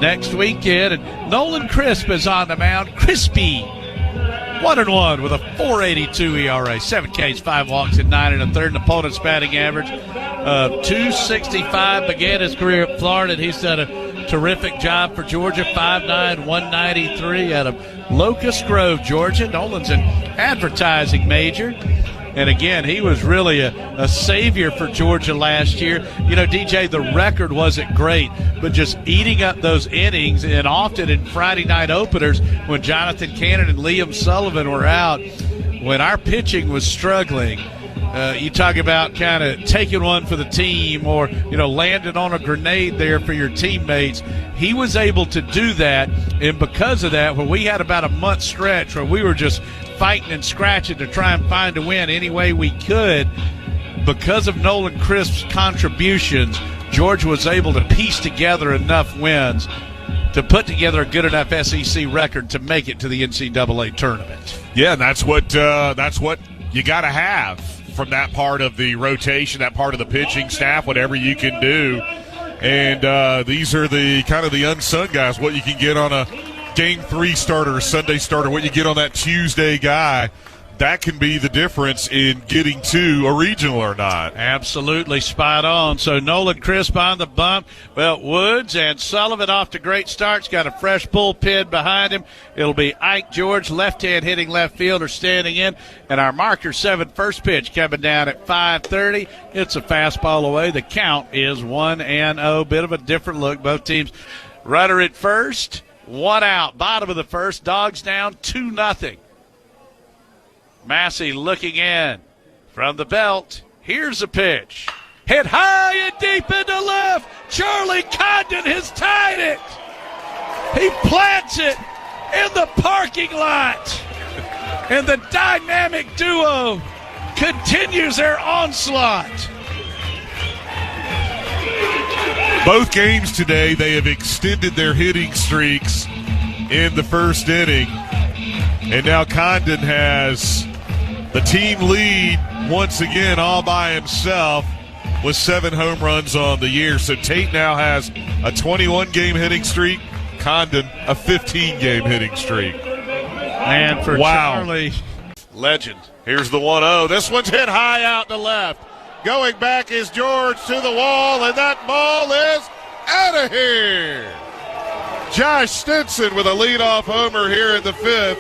next weekend. And Nolan Crisp is on the mound. Crispy, 1-1 with a 4.82 ERA, 7 Ks, 5 walks, and 9 1/3. An opponent's batting average of .265. Began his career at Florida, and he's done a terrific job for Georgia. 5'9", 193 out of Locust Grove, Georgia. Nolan's an advertising major. And again, he was really a savior for Georgia last year. You know, DJ, the record wasn't great, but just eating up those innings, and often in Friday night openers when Jonathan Cannon and Liam Sullivan were out, when our pitching was struggling, you talk about kind of taking one for the team or, you know, landing on a grenade there for your teammates. He was able to do that, and because of that, when we had about a month stretch where we were just fighting and scratching to try and find a win any way we could, because of Nolan Crisp's contributions, Georgia was able to piece together enough wins to put together a good enough SEC record to make it to the NCAA tournament. Yeah, and that's what you got to have from that part of the rotation, that part of the pitching staff, whatever you can do. And these are the kind of the unsung guys, what you can get on a Game 3 starter, Sunday starter, what you get on that Tuesday guy. That can be the difference in getting to a regional or not. Absolutely spot on. So Nolan Crisp on the bump. Well, Woods and Sullivan off to great starts. Got a fresh bullpen behind him. It'll be Ike George, left-hand hitting left fielder, standing in. And our marker 7 first pitch coming down at 5:30. It's a fastball away. The count is 1-0. Bit of a different look. Both teams runner at first. 1 out. Bottom of the first. Dogs down 2-0. Massey looking in from the belt. Here's a pitch. Hit high and deep into left. Charlie Condon has tied it. He plants it in the parking lot. And the dynamic duo continues their onslaught. Both games today, they have extended their hitting streaks in the first inning. And now Condon has the team lead once again all by himself with 7 home runs on the year. So Tate now has a 21-game hitting streak, Condon a 15-game hitting streak. And for Charlie, legend. Here's the 1-0. This one's hit high out to left. Going back is George to the wall, and that ball is out of here. Josh Stinson with a leadoff homer here in the 5th,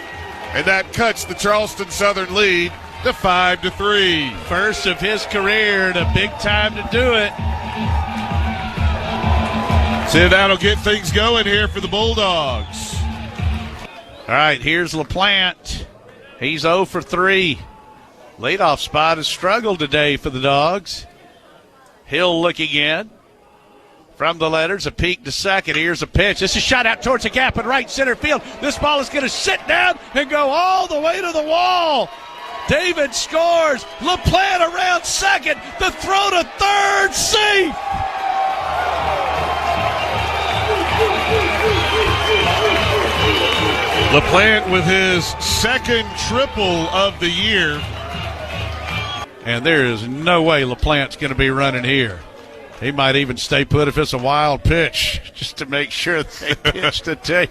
and that cuts the Charleston Southern lead to 5-3. First of his career, and a big time to do it. See, that'll get things going here for the Bulldogs. All right, here's LaPlante. He's 0 for 3. Leadoff spot has struggled today for the Dogs. Hill looking in. From the letters, a peek to second. Here's a pitch. This is shot out towards the gap in right center field. This ball is going to sit down and go all the way to the wall. David scores. LaPlante around second. The throw to third. Safe. LaPlante with his second triple of the year. And there is no way LaPlante's going to be running here. He might even stay put if it's a wild pitch, just to make sure they pitch today.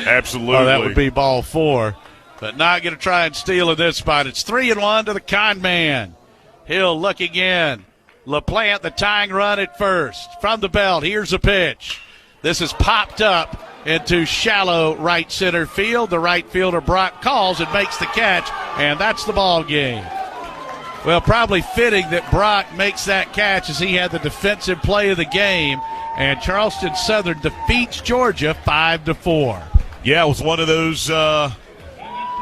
Absolutely. Oh, that would be ball 4. But not going to try and steal in this spot. It's 3-1 to the con man. Hill looking in. LaPlante, the tying run at first. From the belt, here's a pitch. This is popped up into shallow right center field. The right fielder, Brock, calls and makes the catch, and that's the ball game. Well, probably fitting that Brock makes that catch as he had the defensive play of the game, and Charleston Southern defeats Georgia 5-4. Yeah, it was one of those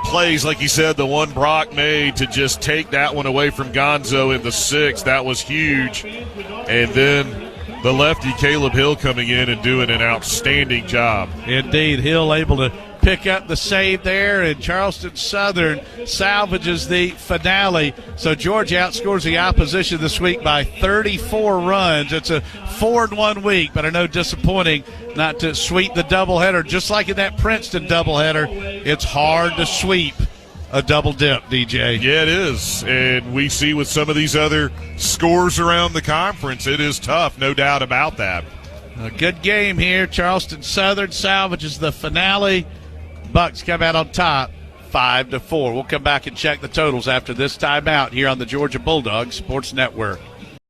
plays, like you said, the one Brock made to just take that one away from Gonzo in the 6th. That was huge. And then the lefty, Caleb Hill, coming in and doing an outstanding job. Indeed, Hill able to pick up the save there, and Charleston Southern salvages the finale. So Georgia outscores the opposition this week by 34 runs. It's a 4-1 week, but I know disappointing not to sweep the doubleheader. Just like in that Princeton doubleheader, it's hard to sweep a double dip, DJ. Yeah, it is. And we see with some of these other scores around the conference, it is tough, no doubt about that. A good game here. Charleston Southern salvages the finale. Bucks come out on top 5-4. We'll come back and check the totals after this timeout here on the Georgia Bulldogs Sports Network.